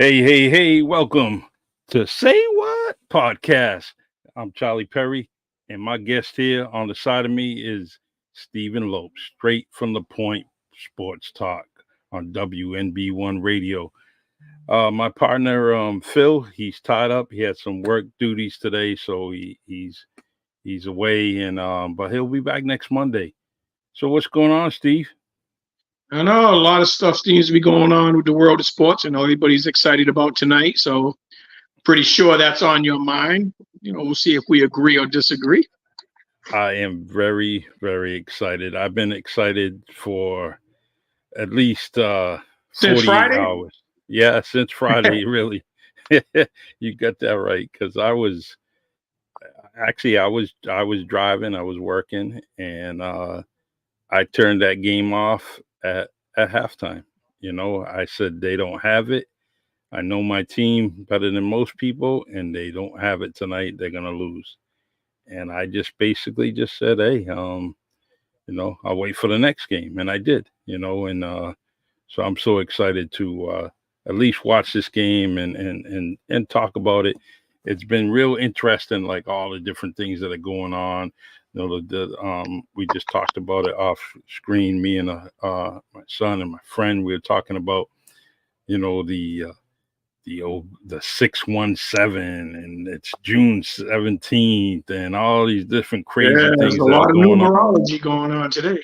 Hey, welcome to Say What Podcast. I'm Charlie Perry, and my guest here on the side of me is Stephen Lopes, straight from the point sports talk on WNB1 radio. My partner, Phil, he's tied up. He had some work duties today, so he's away, and but he'll be back next Monday. So what's going on, Steve? I know a lot of stuff seems to be going on with the world of sports, and everybody's excited about tonight. So, pretty sure that's on your mind. We'll see if we agree or disagree. I am very, very excited. I've been excited for at least Since 48 Friday? hours. Yeah, since Friday, really. You got that right because I was driving, I was working, and I turned that game off at halftime. I said they don't have it. I know my team better than most people, and they don't have it tonight. They're gonna lose. And I just basically just said, hey, I'll wait for the next game, and I did. And so I'm so excited to at least watch this game and talk about it. It's been real interesting, like all the different things that are going on. We just talked about it off screen. Me and my son and my friend, we were talking about the 617, and it's June 17th, and all these different Yeah, crazy there's things a that are lot of going on. numerology going on today.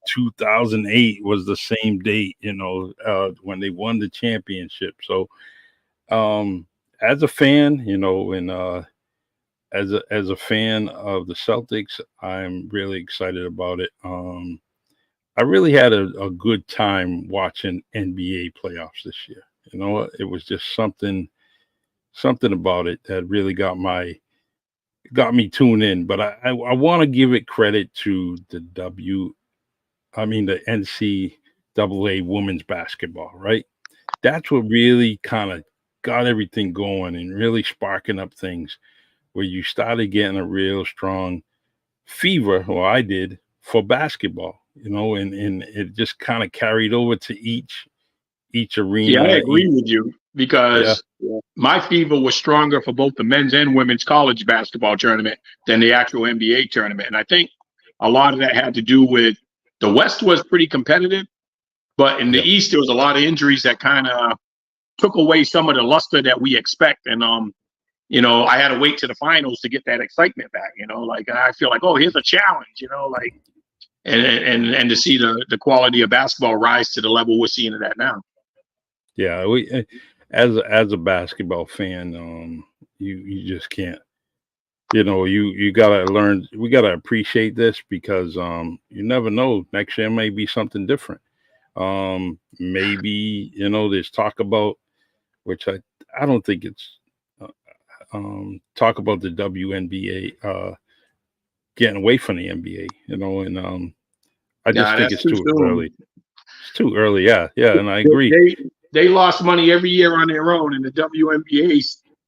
2008 was the same date, when they won the championship. So, as a fan, and as a fan of the Celtics, I'm really excited about it. I really had a good time watching NBA playoffs this year. It was just something about it that really got me tuned in. But I want to give it credit to the NCAA women's basketball, right? That's what really kind of got everything going and really sparking up things where you started getting a real strong fever, or I did, for basketball, and it just kind of carried over to each Yeah, I arena, agree with you yeah, because my fever was stronger for both the men's and women's college basketball tournament than the actual NBA tournament. And I think a lot of that had to do with the West was pretty competitive, but in the yeah, East, there was a lot of injuries that kind of took away some of the luster that we expect. And I had to wait to the finals to get that excitement back. Like I feel like, oh, here's a challenge. Like and to see the quality of basketball rise to the level we're seeing it at now. yeah. As a basketball fan, you just can't. You gotta learn. We gotta appreciate this because you never know. Next year may be something different. Maybe there's talk about, which I don't think it's uh, talk about the WNBA getting away from the NBA, and I just Nah, think that's it's too too early. soon. It's too early. Yeah, and I They, agree. they they lost money every year on their own, and the WNBA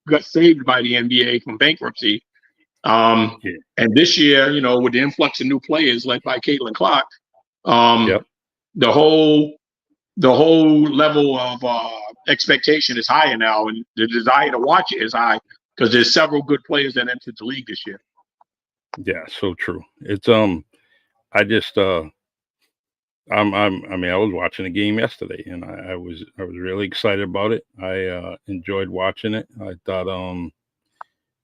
got saved by the NBA from bankruptcy. Um, Yeah. and this year, with the influx of new players led by Caitlin Clark, um, Yep. the whole the whole level of expectation is higher now, and the desire to watch it is high because there's several good players that entered the league this year. Yeah. So true. It's I just I mean, I was watching a game yesterday, and I was really excited about it. I enjoyed watching it. I thought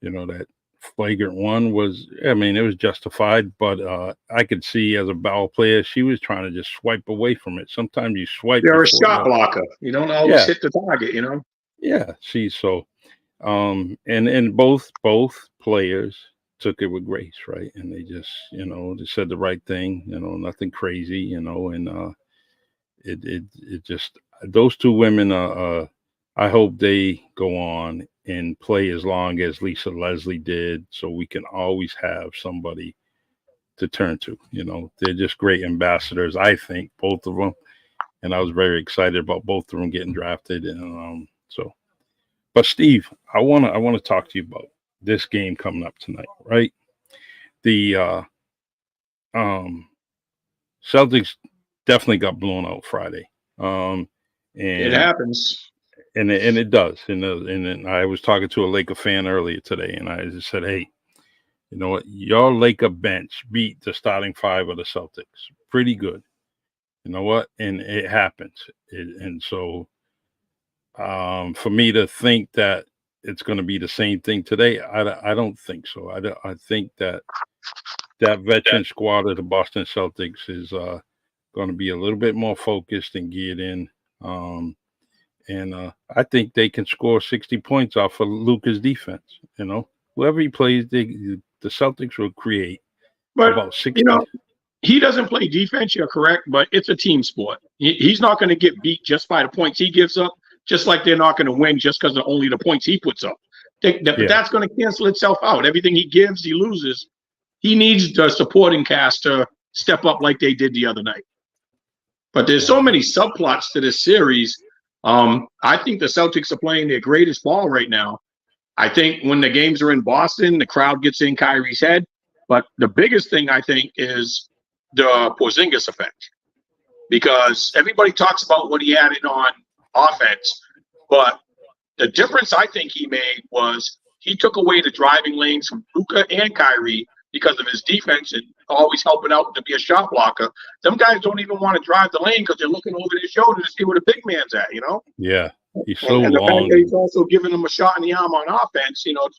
that flagrant one was, I mean, it was justified, but I could see as a ball player she was trying to just swipe away from it. Sometimes you swipe They're a before shot you. blocker. You don't always Yeah, hit the target. yeah. See, so and both players took it with grace, right? And they just they said the right thing, nothing crazy, and it just, those two women I hope they go on and play as long as Lisa Leslie did, so we can always have somebody to turn to. They're just great ambassadors, I think, both of them, and I was very excited about both of them getting drafted. And so, but Steve, I want to talk to you about this game coming up tonight, right? The um Celtics definitely got blown out Friday. Um, It and happens. and it does. And then I was talking to a Laker fan earlier today, and I just said, "Hey, you know what? Your Laker bench beat the starting five of the Celtics pretty good. You know what? And it happens. And so for me to think that it's going to be the same thing today, I don't think so. I think that that veteran squad of the Boston Celtics is going to be a little bit more focused and geared in. Um, and I think they can score 60 points off of Luca's defense. You know, whoever he plays, the Celtics will create But about you 60. know, he doesn't play defense. You're correct, but it's a team sport. He's not going to get beat just by the points he gives up. Just like they're not going to win just because of only the points he puts up. But Yeah, that's going to cancel itself out. Everything he gives, he loses. He needs the supporting cast to step up like they did the other night. But there's so yeah, many subplots to this series. I think the Celtics are playing their greatest ball right now. I think when the games are in Boston, the crowd gets in Kyrie's head. But the biggest thing I think is the Porzingis effect, because everybody talks about what he added on offense, but the difference I think he made was he took away the driving lanes from Luka and Kyrie because of his defense and always helping out to be a shot blocker. Some guys don't even want to drive the lane because they're looking over their shoulder to see where the big man's at, you know? yeah. He's so And the fact that long. he's also giving them a shot in the arm on offense, you know,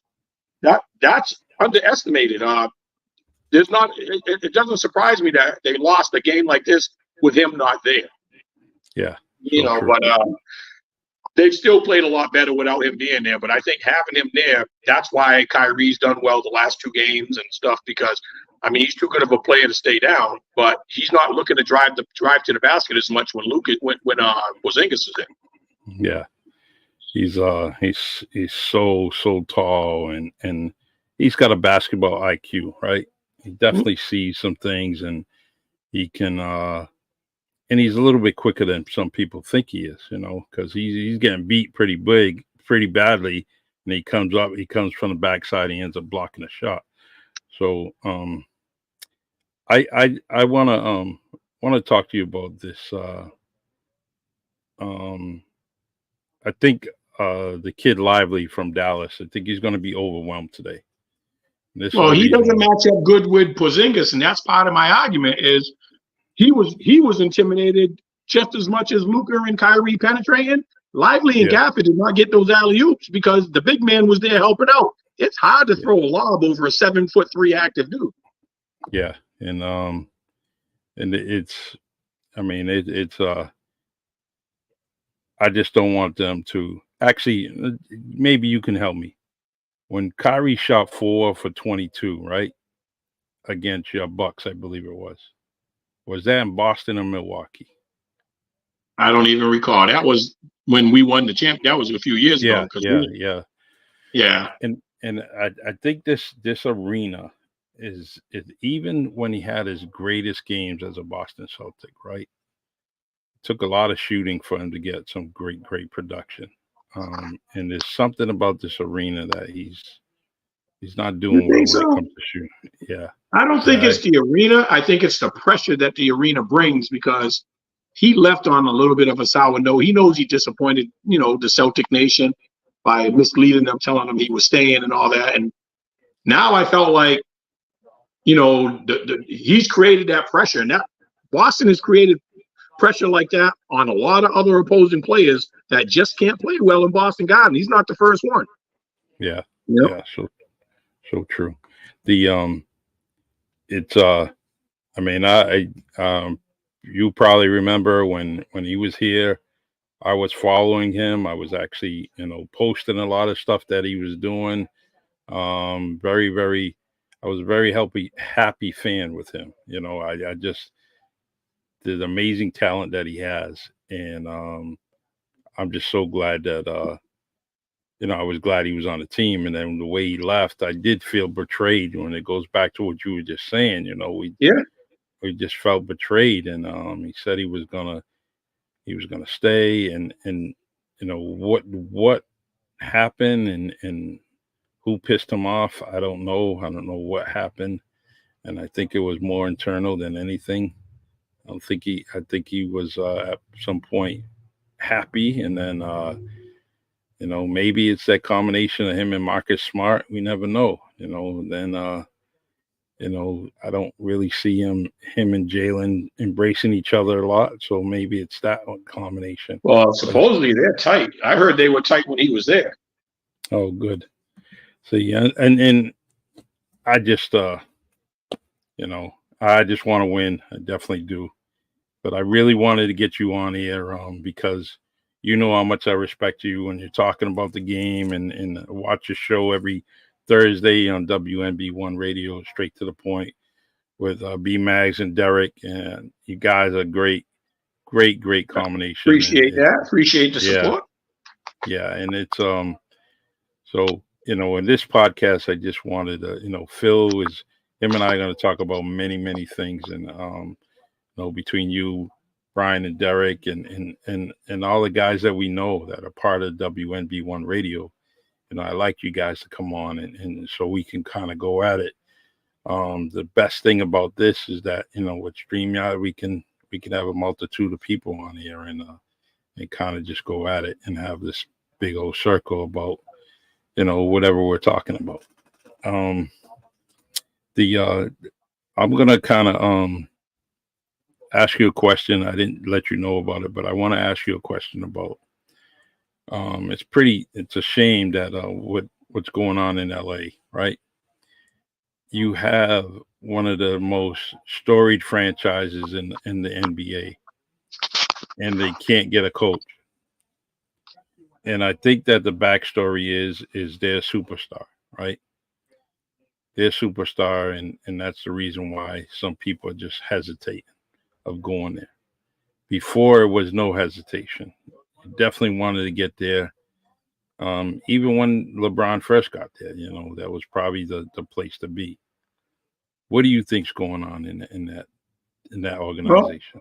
that's underestimated. There's not. It doesn't surprise me that they lost a game like this with him not there. Yeah, You so know, true. but they've still played a lot better without him being there. But I think having him there, that's why Kyrie's done well the last two games and stuff. Because I mean, he's too good of a player to stay down, but he's not looking to drive to the basket as much when Luka when Porzingis is in. Yeah, he's so tall and he's got a basketball IQ, right? He definitely sees some things and he can and he's a little bit quicker than some people think he is, you know, because he's getting beat pretty big, pretty badly, and he comes from the backside, he ends up blocking a shot. So I wanna talk to you about this. Um, I think the kid Lively from Dallas. I think he's going to be overwhelmed today. This is Well, the he reason doesn't why. match up good with Porzingis, and that's part of my argument. Is he was intimidated just as much as Luka and Kyrie penetrating. Lively and Yeah, Gafford did not get those alley oops because the big man was there helping out. It's hard to yeah, throw a lob over a 7'3" active dude. yeah, and it's. I mean, it's. I just don't want them to actually. Maybe you can help me. When Kyrie shot 4 for 22, right, against your Bucks, I believe it was. Was that in Boston or Milwaukee? I don't even recall. That was when we won the champ. That was a few years ago Yeah, because yeah, we, yeah. yeah. And I think this arena is even when he had his greatest games as a Boston Celtic, right? Took a lot of shooting for him to get some great production. And there's something about this arena that he's not You doing well think when it so? comes to shooting. Yeah, I don't think yeah, it's the arena. I think it's the pressure that the arena brings because he left on a little bit of a sour note. He knows he disappointed, you know, the Celtic nation by misleading them, telling them he was staying and all that. And now I felt like, you know, he's created that pressure. And that Boston has created pressure like that on a lot of other opposing players that just can't play well in Boston Garden. He's not the first one. yeah, You know? yeah. So true. The it's I mean you probably remember when he was here. I was following him. I was actually, posting a lot of stuff that he was doing. Very. I was a very happy fan with him. I just the amazing talent that he has, and I'm just so glad that I was glad he was on the team. And then the way he left, I did feel betrayed. When it goes back to what you were just saying, Yeah. we just felt betrayed, and he said he was gonna stay, and what happened and who pissed him off. I don't know what happened, and I think it was more internal than anything. I think he was at some point happy, and then maybe it's that combination of him and Marcus Smart. We never know. Then I don't really see him and Jalen embracing each other a lot. So maybe it's that combination. Well, But it's, supposedly they're tight. I heard they were tight when he was there. oh, good. So yeah, and I just you know I just want to win. I definitely do. But I really wanted to get you on here because you know how much I respect you when you're talking about the game and watch your show every Thursday on WNB1 Radio, straight to the point with B Mags and Derek, and you guys are great, great, great combination. And Appreciate that. Appreciate the yeah, support. yeah, and it's so in this podcast, I just wanted to Phil is him and I are going to talk about many, many things, and between you, Brian and Derek, and all the guys that we know that are part of WNB1 Radio. I like you guys to come on and so we can kind of go at it. The best thing about this is that with StreamYard we can have a multitude of people on here and kind of just go at it and have this big old circle about whatever we're talking about. The I'm gonna kind of ask you a question. I didn't let you know about it, but I want to ask you a question about. It's a shame that what's going on in LA, right? You have one of the most storied franchises in the NBA, and they can't get a coach. And I think that the backstory is their superstar, right? Their superstar, and that's the reason why some people are just hesitate of going there. Before it was no hesitation. You definitely wanted to get there. Even when LeBron first got there, that was probably the place to be. What do you think's going on in that Well, organization?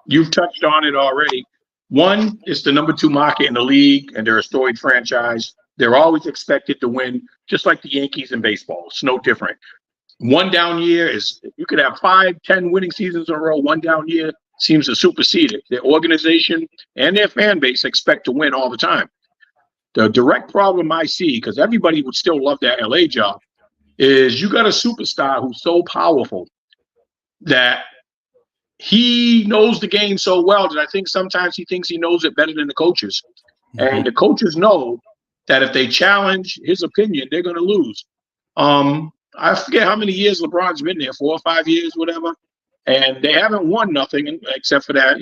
you've touched on it already. One, it's the number two market in the league, and they're a storied franchise. They're always expected to win, just like the Yankees in baseball. It's no different. One down year is you could have 5, 10 winning seasons in a row. One down year seems to supersede it. Their organization and their fan base expect to win all the time. The direct problem I see, because everybody would still love that LA job, is you got a superstar who's so powerful that he knows the game so well that I think sometimes he thinks he knows it better than the coaches. Hmm. And the coaches know that if they challenge his opinion, they're going to lose. I forget how many years LeBron's been there, 4 or 5 years, whatever. And they haven't won nothing except for that,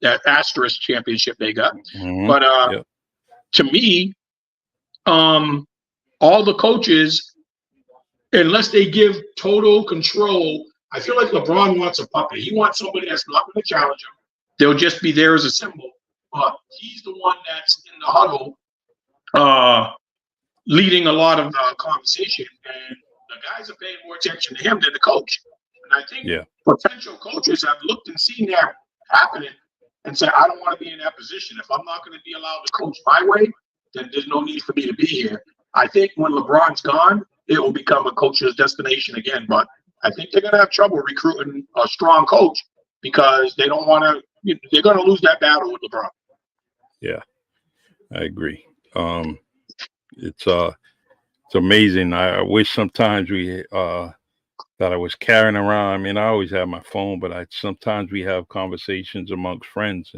that asterisk championship they got. Hmm. But Yep. to me, all the coaches, unless they give total control, I feel like LeBron wants a puppet. He wants somebody that's not going to challenge him. They'll just be there as a symbol. But he's the one that's in the huddle, leading a lot of conversation. And the guys are paying more attention to him than the coach. And I think Yeah. potential coaches have looked and seen that happening and said, I don't want to be in that position. If I'm not going to be allowed to coach my way, then there's no need for me to be here. I think when LeBron's gone, it will become a coach's destination again. But I think they're going to have trouble recruiting a strong coach because they don't want to. They're going to lose that battle with LeBron. Yeah. I agree. It's amazing. I wish sometimes we that I was carrying around. I mean, I always have my phone, but I sometimes we have conversations amongst friends,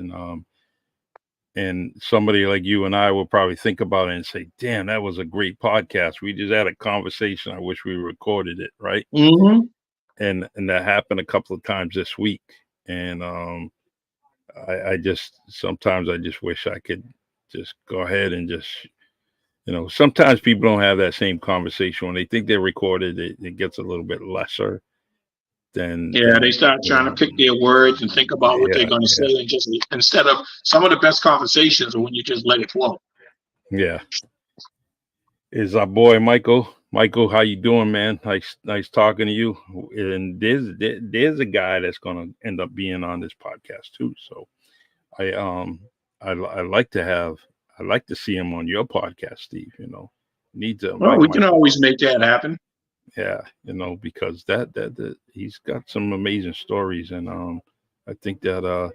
and somebody like you and I will probably think about it and say, "Damn, that was a great podcast. We just had a conversation. I wish we recorded it, right?" Mm-hmm. And that happened a couple of times this week, and I just sometimes I just wish I could just go ahead and just sometimes people don't have that same conversation when they think they're recorded. It gets a little bit lesser than Yeah, they start trying to pick their words and think about what they're yeah, going to say, yeah, and just instead of some of the best conversations are when you just let it flow. yeah. Is our boy Michael? Michael, how you doing, man? Nice talking to you. And there's a guy that's gonna end up being on this podcast too. So I I like to have I like to see him on your podcast, Steve. Need to Well, invite we can Michael always on. make that happen. Yeah, because that he's got some amazing stories, and I think that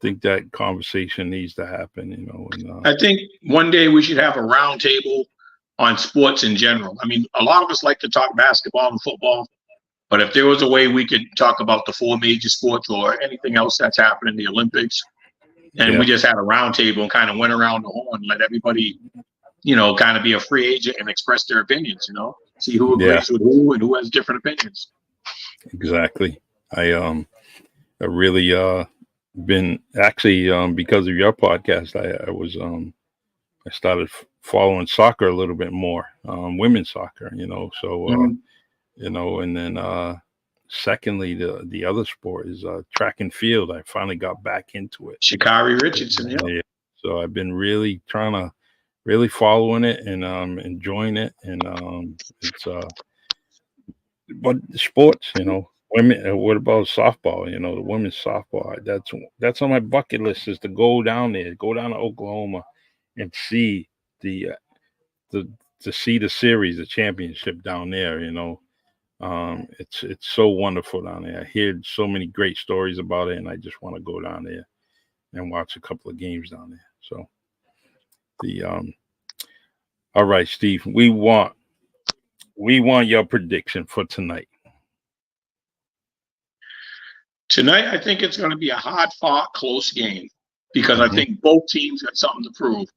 think that conversation needs to happen. And I think one day we should have a roundtable on sports in general. I mean, a lot of us like to talk basketball and football, but if there was a way we could talk about the four major sports or anything else that's happening in the Olympics, and we just had a roundtable and kind of went around the horn, let everybody, kind of be a free agent and express their opinions, see who agrees with who and who has different opinions. Exactly. I really been actually because of your podcast, I started following soccer a little bit more, women's soccer, so and then secondly, the other sport is track and field. I finally got back into it. Sha'Carri Richardson, Yeah. So I've been really trying to really following it and enjoying it, and it's but sports, women. What about softball? The women's softball. That's on my bucket list, is to go down there, go down to Oklahoma, and see the the to see the series, the championship down there. It's so wonderful down there. I hear so many great stories about it, and I just want to go down there and watch a couple of games down there. So the all right, Steve, we want your prediction for tonight. Tonight, I think it's going to be a hard-fought, close game because I think both teams got something to prove.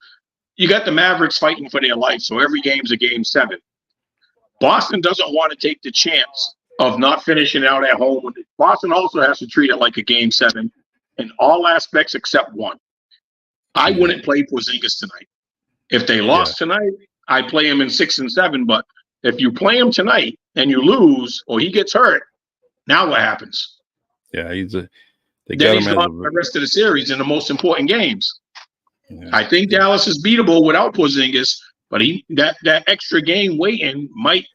You got the Mavericks fighting for their life, so every game's a game 7. Boston doesn't want to take the chance of not finishing out at home. Boston also has to treat it like a game 7 in all aspects except one. I wouldn't play Porzingis tonight. If they lost tonight, I'd play him in 6 and 7. But if you play him tonight and you lose or he gets hurt, now what happens? Yeah, he's gone for the rest of the series in the most important games. Yeah. I think Dallas is beatable without Porzingis, but that extra game waiting might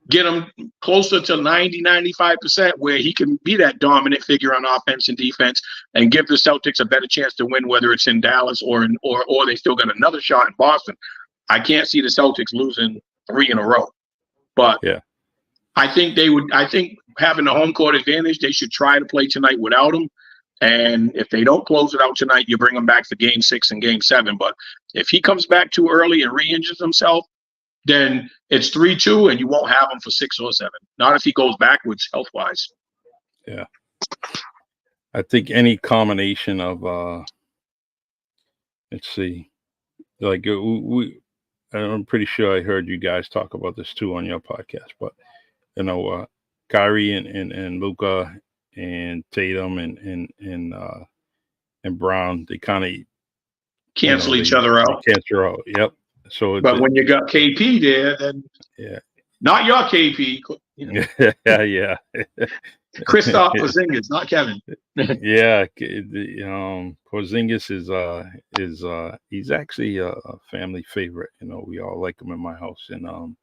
get him closer to 90-95% where he can be that dominant figure on offense and defense and give the Celtics a better chance to win, whether it's in Dallas or they still got another shot in Boston. I can't see the Celtics losing 3 in a row, but I think having the home court advantage, they should try to play tonight without him. And if they don't close it out tonight, you bring him back for game 6 and game 7. But if he comes back too early and re-injures himself, then it's 3-2 and you won't have him for 6 or 7. Not if he goes backwards health-wise. Yeah. I think any combination of, let's see, like I'm pretty sure I heard you guys talk about this too on your podcast, but Kyrie and Luka and Tatum and Brown, they kind of cancel each other out. Cancel out. Yep. So, but when you got KP there, then not your KP. Yeah. Kristaps Porzingis, not Kevin. Porzingis is he's actually a family favorite. We all like him in my house, and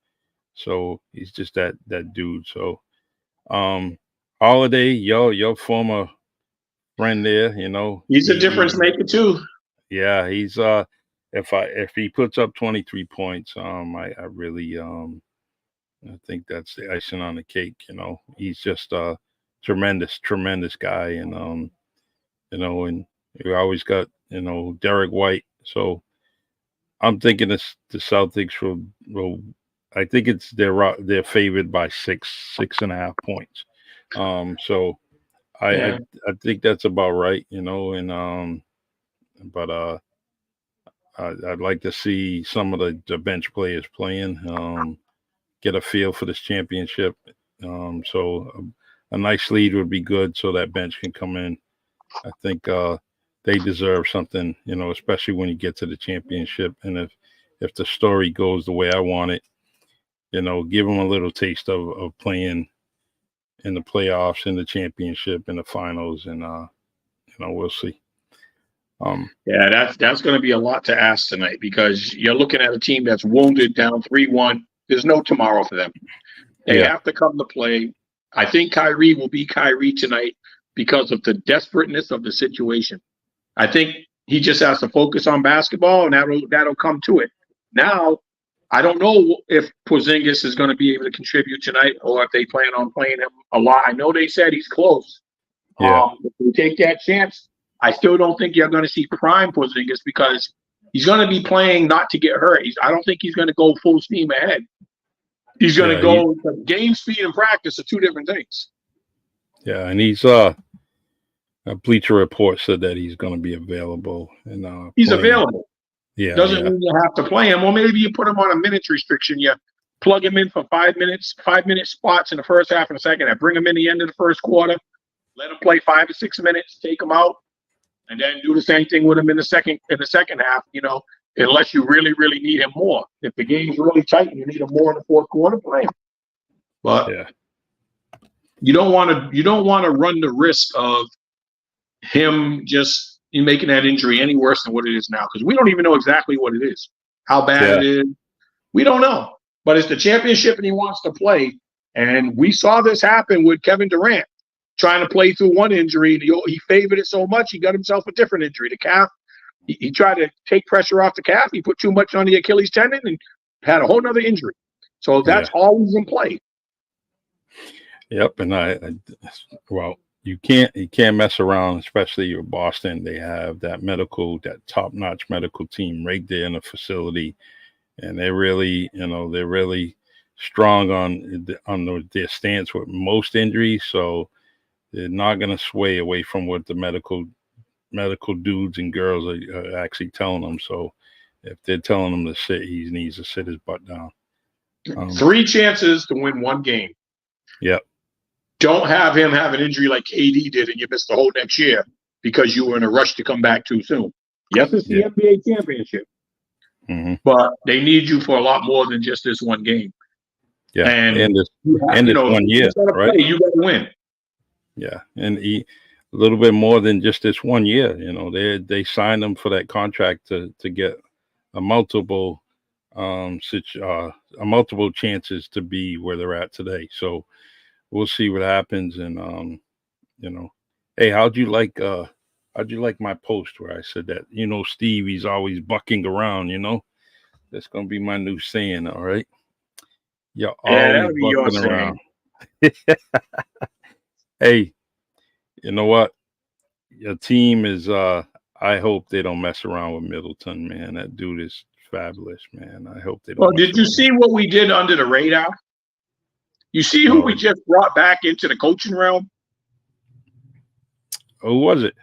so he's just that dude. So, Holiday, your former friend there, he's a difference maker too. Yeah, he's if he puts up 23 points, I really I think that's the icing on the cake. He's just a tremendous guy, and and we always got Derek White. So I'm thinking the Celtics will. I think they're favored by 6.5 points. So I think that's about right, and but I'd like to see some of the bench players playing, get a feel for this championship. So a nice lead would be good, so that bench can come in. I think they deserve something, especially when you get to the championship. And if the story goes the way I want it, give them a little taste of playing in the playoffs, in the championship, in the finals, and we'll see. That's going to be a lot to ask tonight because you're looking at a team that's wounded, down 3-1. There's no tomorrow for them. They have to come to play. I think Kyrie will be Kyrie tonight because of the desperateness of the situation. I think he just has to focus on basketball, and that'll come to it. Now, I don't know if Porzingis is going to be able to contribute tonight or if they plan on playing him a lot. I know they said he's close. If they take that chance, I still don't think you're going to see prime Porzingis because he's going to be playing not to get hurt. I don't think he's going to go full steam ahead. He's going to go game speed and practice are two different things. Yeah, and he's a Bleacher Report said that he's going to be available. And he's available. Yeah, doesn't mean you have to play him. Or maybe you put him on a minutes restriction. You plug him in for 5 minutes, 5-minute spots in the first half and the second half. Bring him in the end of the first quarter. Let him play 5 or 6 minutes. Take him out, and then do the same thing with him in the second half. Unless you really, really need him more. If the game's really tight and you need him more in the fourth quarter, play him. But you don't want to run the risk of him just making that injury any worse than what it is now, because we don't even know exactly what it is, how bad it is. We don't know. But it's the championship and he wants to play. And we saw this happen with Kevin Durant trying to play through one injury. He favored it so much, he got himself a different injury, the calf. He tried to take pressure off the calf. He put too much on the Achilles tendon and had a whole nother injury. So that's always in play. Yep. And you can't mess around, especially with Boston. They have that top-notch medical team right there in the facility. And they're really, they're really strong on their stance with most injuries. So they're not going to sway away from what the medical dudes and girls are actually telling them. So if they're telling him to sit, he needs to sit his butt down. 3 chances to win one game. Yep. Don't have him have an injury like KD did and you missed the whole next year because you were in a rush to come back too soon. Yes, it's the NBA championship. Mm-hmm. But they need you for a lot more than just this one game. Yeah, and this 1 year, right? You got to win. Yeah, and a little bit more than just this 1 year. They signed them for that contract to get a multiple chances to be where they're at today. So we'll see what happens. And hey, how'd you like my post where I said that Steve, he's always bucking around? That's gonna be my new saying. All right, you're always bucking around. Hey, you know what? Your team is. I hope they don't mess around with Middleton, man. That dude is fabulous, man. I hope they don't. Well, did you see what we did under the radar? You see who we just brought back into the coaching realm? Who was it?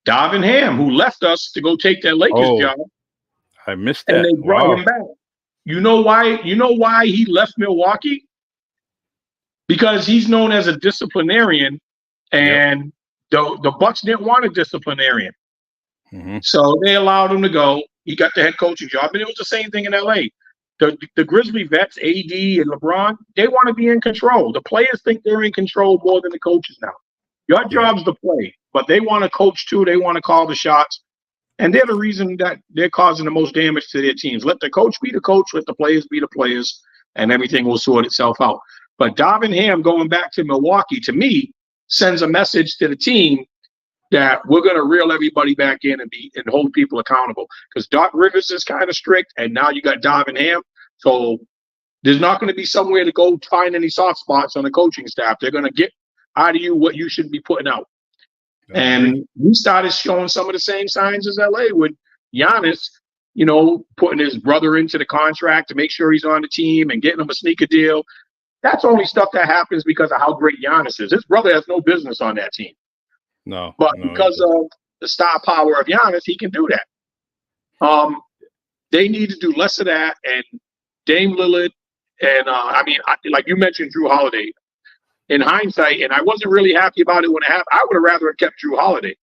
Darvin Ham, who left us to go take that Lakers job. I missed that. And they brought him back. You know why? You know why he left Milwaukee? Because he's known as a disciplinarian, and the Bucks didn't want a disciplinarian. Mm-hmm. So they allowed him to go. He got the head coaching job, and it was the same thing in LA. The Grizzly vets, AD and LeBron, they want to be in control. The players think they're in control more than the coaches now. Your job's to play, but they want to coach too. They want to call the shots. And they're the reason that they're causing the most damage to their teams. Let the coach be the coach, let the players be the players, and everything will sort itself out. But Darvin Ham going back to Milwaukee, to me, sends a message to the team that we're going to reel everybody back in and hold people accountable. Because Doc Rivers is kind of strict, and now you got Darvin Ham. So there's not going to be somewhere to go find any soft spots on the coaching staff. They're going to get out of you what you should be putting out. And we started showing some of the same signs as LA with Giannis, putting his brother into the contract to make sure he's on the team and getting him a sneaker deal. That's only stuff that happens because of how great Giannis is. His brother has no business on that team. No. But because of the star power of Giannis, he can do that. They need to do less of that. And Dame Lillard, and like you mentioned, Drew Holiday. In hindsight, and I wasn't really happy about it when it happened. I would have rather kept Drew Holiday.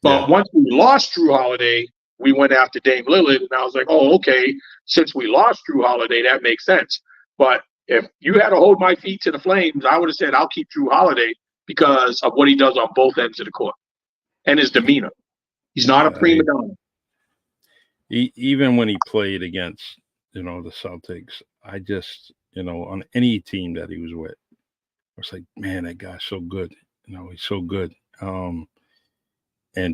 But once we lost Drew Holiday, we went after Dame Lillard, and I was like, oh, okay, since we lost Drew Holiday, that makes sense. But if you had to hold my feet to the flames, I would have said I'll keep Drew Holiday because of what he does on both ends of the court and his demeanor. He's not a prima donna. Even when he played against, the Celtics, I just, on any team that he was with, I was like, man, that guy's so good. He's so good. And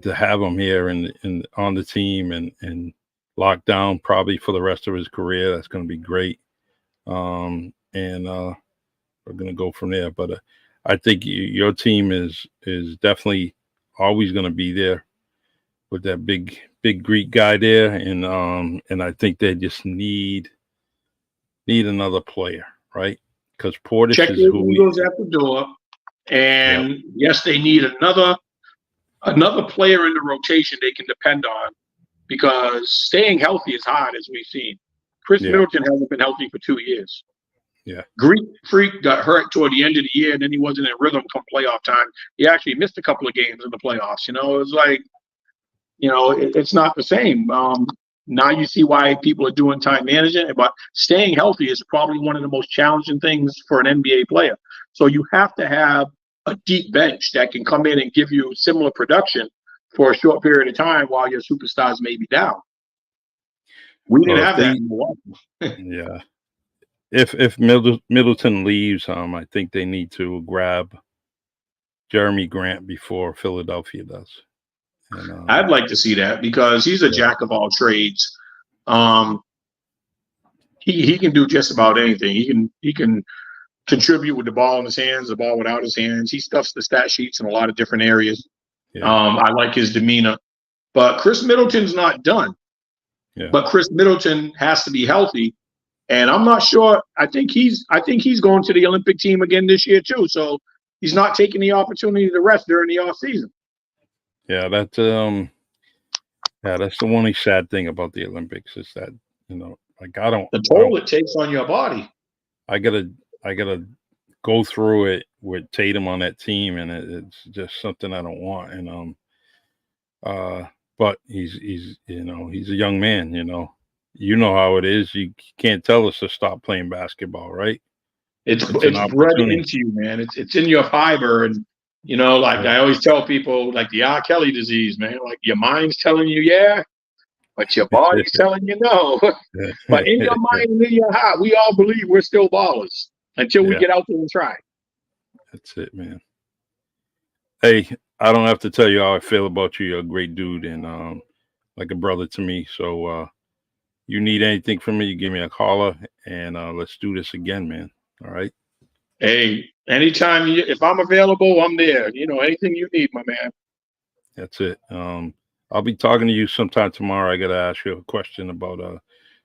to have him here and on the team and locked down probably for the rest of his career, that's going to be great. And we're going to go from there. But I think your team is definitely always going to be there. with that big Greek guy there, and I think they just need another player, right? Because Portis Check is your who we. Eagles at the door. Yep. And yes, they need another player in the rotation they can depend on because staying healthy is hard, as we've seen. Chris Yeah. Middleton hasn't been healthy for 2 years. Yeah. Greek Freak got hurt toward the end of the year, and then he wasn't in rhythm come playoff time. He actually missed a couple of games in the playoffs. It was like, it's not the same. Now you see why people are doing time management, but staying healthy is probably one of the most challenging things for an NBA player. So you have to have a deep bench that can come in and give you similar production for a short period of time while your superstars may be down. We Well, didn't if have that they, in Milwaukee. yeah, if Middleton leaves, I think they need to grab Jeremy Grant before Philadelphia does. And I'd like to see that because he's a yeah, jack of all trades. Um, he can do just about anything. He can contribute with the ball in his hands, the ball without his hands. He stuffs the stat sheets in a lot of different areas. yeah, I like his demeanor. But Chris Middleton's not done. yeah. But Chris Middleton has to be healthy. And I'm not sure. I think he's going to the Olympic team again this year too. So he's not taking the opportunity to rest during the off season. Yeah, that's the only sad thing about the Olympics is that, like I The don't toll it takes on your body. I gotta go through it with Tatum on that team, and it's just something I don't want. And but he's a young man. You know how it is. You can't tell us to stop playing basketball, right? It's an It's bred opportunity. into you, man. It's in your fiber, and like Yeah. I always tell people, like the R. Kelly disease, man. Like your mind's telling you yeah, but your body's telling you no. But in your mind and in your heart, we all believe we're still ballers until we Yeah, get out there and try. that's it, man. Hey, I don't have to tell you how I feel about you. You're a great dude and like a brother to me. So you need anything from me, you give me a caller and let's do this again, man. All right. Hey, anytime if I'm available, I'm there. Anything you need, my man. That's it. I'll be talking to you sometime tomorrow. I got to ask you a question about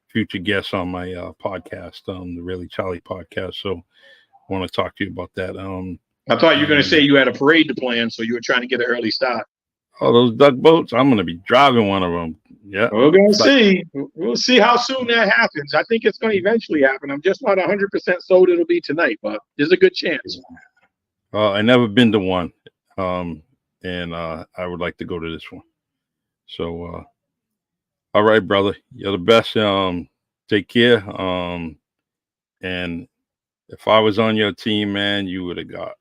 future guests on my podcast, the Really Charlie podcast. So I want to talk to you about that. I thought you were going to And say you had a parade to plan, so you were trying to get an early start. oh, those duck boats, I'm going to be driving one of them. Yeah. We're going to It's like, see. We'll see how soon that happens. I think it's going to eventually happen. I'm just not 100% sold it'll be tonight, but there's a good chance. I never been to one. And I would like to go to this one. So, all right, brother, you're the best. Take care. And if I was on your team, man, you would have got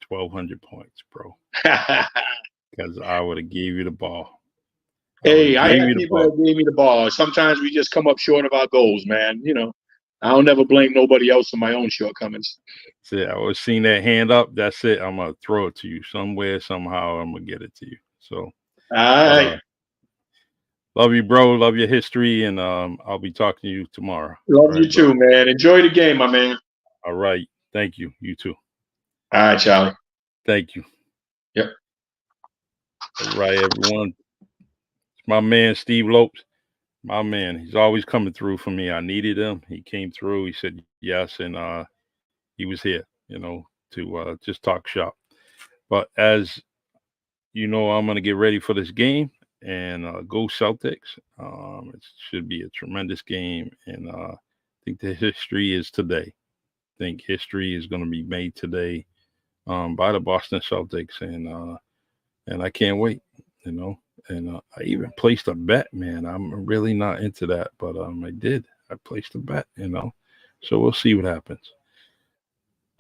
1,200 points, bro. Because I would have gave you the ball. Hey, I had people that gave me the ball. Sometimes we just come up short of our goals, man. I don't never blame nobody else for my own shortcomings. That's it. I was seeing that hand up. That's it. I'm gonna throw it to you somewhere, somehow. I'm gonna get it to you. So, all right. Love you, bro. Love your history, and I'll be talking to you tomorrow. Love right, you too, man. Enjoy the game, my man. All right. Thank you. You too. All right, Charlie. Thank you. Yep. All right, everyone. It's my man, Steve Lopes. My man. He's always coming through for me. I needed him. He came through. He said yes, and he was here, to just talk shop. But as you know, I'm going to get ready for this game and go Celtics. It should be a tremendous game, and I think the history is today. I think history is going to be made today by the Boston Celtics, and I can't wait. And I even placed a bet, man. I'm really not into that, but I did. I placed a bet, So we'll see what happens.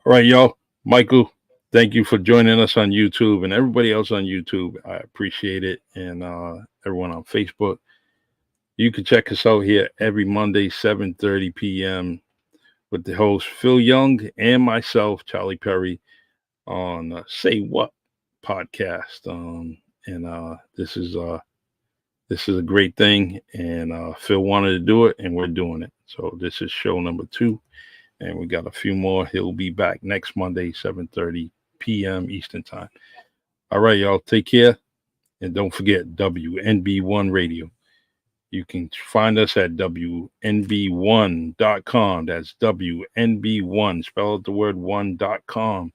All right, y'all. Michael, thank you for joining us on YouTube and everybody else on YouTube. I appreciate it. And everyone on Facebook. You can check us out here every Monday, 7:30 p.m. with the host Phil Young and myself, Charlie Perry, on Say What podcast. And this is a great thing. And Phil wanted to do it, and we're doing it. So this is show number 2. And we got a few more. He'll be back next Monday, 7:30 p.m. Eastern time. All right, y'all. Take care. And don't forget WNB1 Radio. You can find us at WNB1.com. That's WNB1. Spell out the word one.com.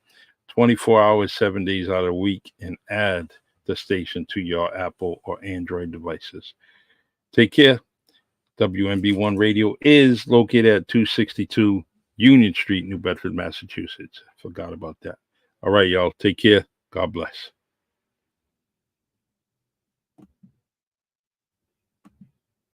24 hours, 7 days out of the week, and add the station to your Apple or Android devices. Take care. WNB1 Radio is located at 262 Union Street, New Bedford, Massachusetts. Forgot about that. All right, y'all. Take care. God bless.